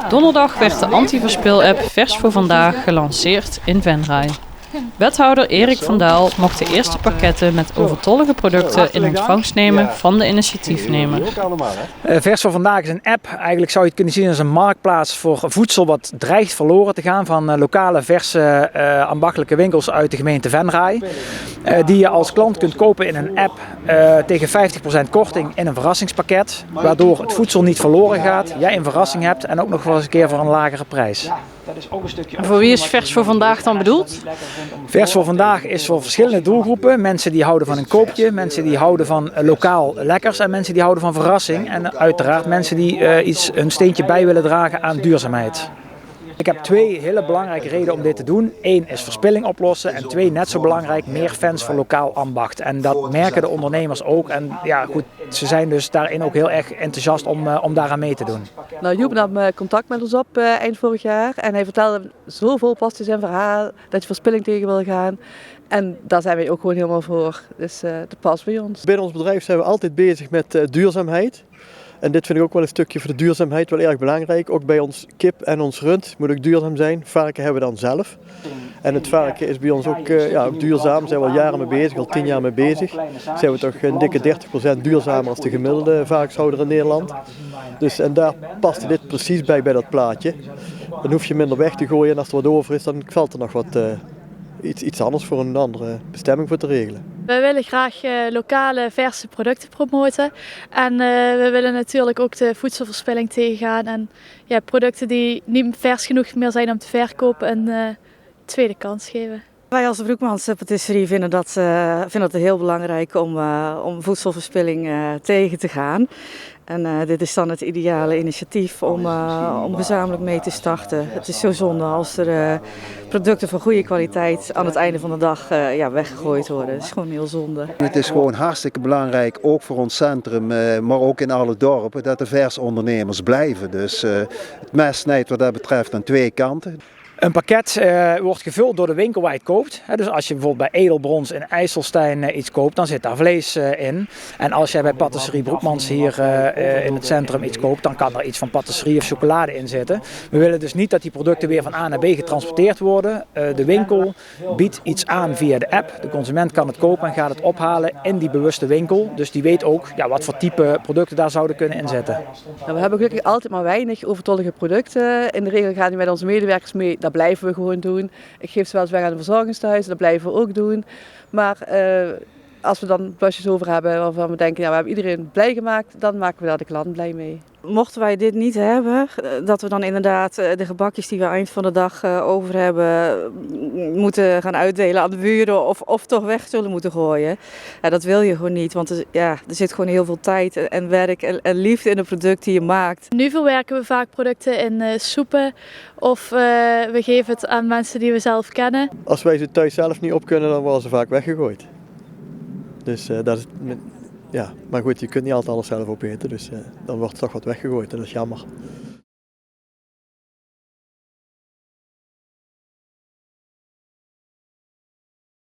Donderdag werd de anti-verspil-app Vers voor Vandaag gelanceerd in Venray. Wethouder Erik van Daal mocht de eerste pakketten met overtollige producten in ontvangst nemen van de initiatiefnemer. Vers voor Vandaag is een app. Eigenlijk zou je het kunnen zien als een marktplaats voor voedsel wat dreigt verloren te gaan van lokale verse ambachtelijke winkels uit de gemeente Venray. Die je als klant kunt kopen in een app tegen 50% korting in een verrassingspakket. Waardoor het voedsel niet verloren gaat, jij een verrassing hebt en ook nog wel eens een keer voor een lagere prijs. Voor wie is Vers voor Vandaag dan bedoeld? Vers voor Vandaag is voor verschillende doelgroepen. Mensen die houden van een koopje, mensen die houden van lokaal lekkers en mensen die houden van verrassing. En uiteraard mensen die een steentje bij willen dragen aan duurzaamheid. Ik heb twee hele belangrijke redenen om dit te doen. Eén is verspilling oplossen en twee, net zo belangrijk, meer fans voor lokaal ambacht. En dat merken de ondernemers ook. En ja, goed, ze zijn dus daarin ook heel erg enthousiast om daaraan mee te doen. Nou, Joep nam contact met ons op eind vorig jaar en hij vertelde zo vol past in zijn verhaal dat je verspilling tegen wil gaan. En daar zijn wij ook gewoon helemaal voor. Dus dat past bij ons. Binnen ons bedrijf zijn we altijd bezig met duurzaamheid. En dit vind ik ook wel een stukje voor de duurzaamheid wel erg belangrijk. Ook bij ons kip en ons rund moet ook duurzaam zijn. Varken hebben we dan zelf. En het varken is bij ons ook duurzaam. Daar zijn we al jaren mee bezig, al 10 jaar mee bezig. Zijn we toch een dikke 30% duurzamer als de gemiddelde varkenshouder in Nederland. Dus, en daar past dit precies bij dat plaatje. Dan hoef je minder weg te gooien en als er wat over is, dan valt er nog wat iets anders voor een andere bestemming voor te regelen. We willen graag lokale verse producten promoten en we willen natuurlijk ook de voedselverspilling tegengaan en producten die niet vers genoeg meer zijn om te verkopen een tweede kans geven. Wij als de Broekmans Patisserie vinden het heel belangrijk om voedselverspilling tegen te gaan. En dit is dan het ideale initiatief om gezamenlijk mee te starten. Het is zo zonde als er producten van goede kwaliteit aan het einde van de dag weggegooid worden. Het is gewoon heel zonde. Het is gewoon hartstikke belangrijk, ook voor ons centrum, maar ook in alle dorpen, dat de versondernemers blijven. Dus het mes snijdt wat dat betreft aan twee kanten. Een pakket wordt gevuld door de winkel waar je het koopt. Dus als je bijvoorbeeld bij Edelbrons in IJsselstein iets koopt, dan zit daar vlees in. En als jij bij Patisserie Broekmans hier in het centrum iets koopt, dan kan er iets van patisserie of chocolade in zitten. We willen dus niet dat die producten weer van A naar B getransporteerd worden. De winkel biedt iets aan via de app. De consument kan het kopen en gaat het ophalen in die bewuste winkel. Dus die weet ook wat voor type producten daar zouden kunnen in zitten. Nou, we hebben gelukkig altijd maar weinig overtollige producten. In de regel gaan die met onze medewerkers mee. Dat blijven we gewoon doen. Ik geef ze wel eens weg aan de verzorgingstehuizen, dat blijven we ook doen. Maar als we dan plusjes over hebben waarvan we denken, we hebben iedereen blij gemaakt, dan maken we daar de klant blij mee. Mochten wij dit niet hebben, dat we dan inderdaad de gebakjes die we eind van de dag over hebben moeten gaan uitdelen aan de buren of toch weg zullen moeten gooien. Ja, dat wil je gewoon niet, want er zit gewoon heel veel tijd en werk en liefde in het product die je maakt. Nu verwerken we vaak producten in soepen of we geven het aan mensen die we zelf kennen. Als wij ze thuis zelf niet op kunnen, dan worden ze vaak weggegooid. Dus dat is... Ja, maar goed, je kunt niet altijd alles zelf opeten, dus dan wordt er toch wat weggegooid en dat is jammer.